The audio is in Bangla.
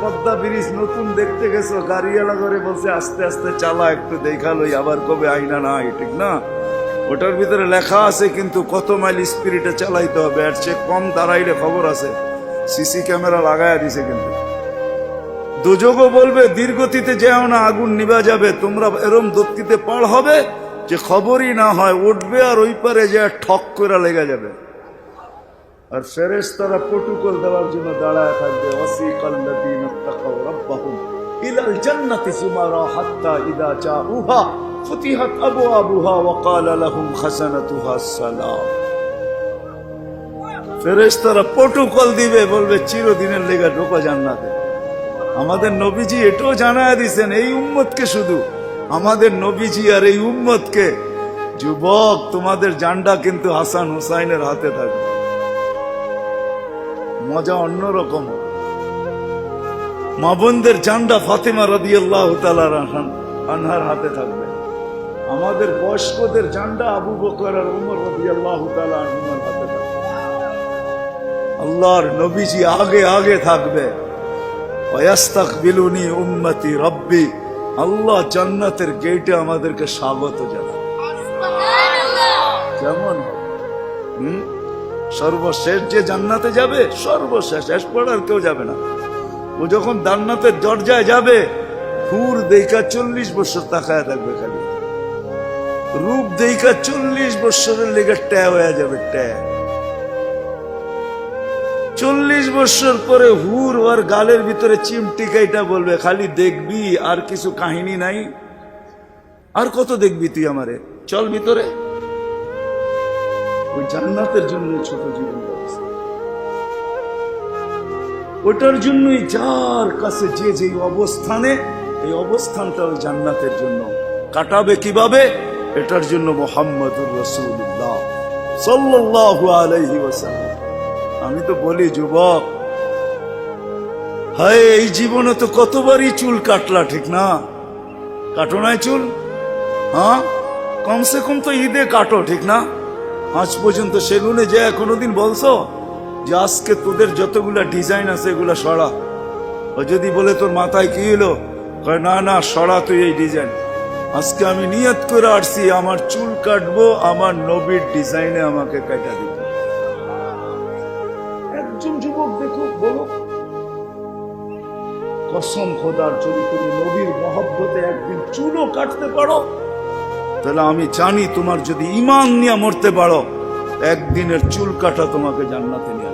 পদ্মা ব্রিজ নতুন দেখতে গেছো, গাড়িওয়ালা করে বলছে আস্তে আস্তে চালা, একটু দেখালোই, আবার কবে আইনা নাই, ঠিক না? ওটার ভিতরে লেখা আছে কিন্তু কত মাইল স্পিডে চালাইতে হবে, এর চেয়ে কম দাঁড়াইলে খবর আছে, সিসি ক্যামেরা লাগায়া দিছে। কিন্তু দুযোগও বলবে দীর্ঘতিতে যেও না, আগুন নিভা যাবে, তোমরা এরম দত্তিতে পার হবে যে খবরই না হয়, উঠবে আর ওই পারে যে ঠক করে লেগে যাবে। আর ফেরেশতারা প্রটোকল দেওয়ার জন্য দাঁড়ায় থাকবে। ওয়াসিকাল্লাযীনা তাকাউ রাব্বাহুম ইলাল জান্নাতি যুমারা হাত্তা ইযা জাউহা ফুতিহাত আবওয়াবুহা ওয়া ক্বালা লাহুম খাযানাতুহা আসসালাম। ফেরেশতারা প্রটোকল দিবে, বলবে চিরদিনের লেগে ঢোকো জান্নাতে। আমাদের নবীজি এটাও জানায় দিয়েছেন এই উম্মতকে, শুধু আমাদের নবীজি আর এই উম্মতকে, যুবক তোমাদের জান্ডা কিন্তু হাসান হুসাইনের হাতে থাকবে। মজা অন্যরকম। মা বোনদের জান্ডা ফাতেমা রাদিয়াল্লাহু তাআলা আনহার হাতে থাকবে। আমাদের বয়স্কদের জান্ডা আবু বকর আর উমর রাদিয়াল্লাহু তাআলা আনহুর হাতে থাকবে। আল্লাহর নবীজি আগে আগে থাকবে। ওয়াস্তাকবিলুনি উম্মতি রব্বি, আল্লাহ জান্নাতের গেটে আমাদেরকে স্বাগত জানাবে। কেমন সর্বশেষ যে জান্নাতে যাবে, সর্বশেষ, শেষ পড়ার কেউ যাবে না। ও যখন জান্নাতের দরজায় যাবে, হুর দেখা 40 বছর তাকায় থাকবে, খালি রূপ দেখা 40 বছরের লেগে ট্যা হয়ে যাবে, ট্যা। 40 বছর পরে হুর ওর গালের ভিতরে চিমটি কাইটা বলবে, খালি দেখবি, আর কিছু কাহিনী নাই, আর কত দেখবি তুই আমারে, চল ভিতরে। ওই জান্নাতের জন্য ছোট জীবন ব্যবস্থা, ওটার জন্যই যার কাছে যে যে অবস্থানে, এই অবস্থানটা ওই জান্নাতের জন্য কাটাবে কিভাবে, এটার জন্য মুহাম্মদুর রাসূলুল্লাহ সাল্লাল্লাহু আলাইহি ওয়াসাল্লাম। আমি তো বলি যুবক, হায় এই জীবনে তো কতবারই চুল কাটলা, ঠিক না? কাটো নাই চুল? হ্যাঁ, কমসে কম তো ঈদে কাটো, ঠিক না? আজ পর্যন্ত সেলুনে যে কোনোদিন বলছো যে আজকে তোদের যতগুলা ডিজাইন আছে এগুলা সরা? ও যদি বলে তোর মাথায় কি হলো, কয় না না সরা তুই এই ডিজাইন। আজকে আমি নিয়ত করে আসছি আমার চুল কাটবো আমার নবীর ডিজাইনে, আমাকে কাটা দিবে। একজন যুবক দেখো, বলো কসম খোদার, যদি তুমি নবীর মহব্বতে একদিন চুলও কাটতে পারো, তাহলে আমি জানি তোমার যদি ঈমান নিয়ে মরতে পারো, একদিনের চুল কাটা তোমাকে জান্নাতে নিয়ে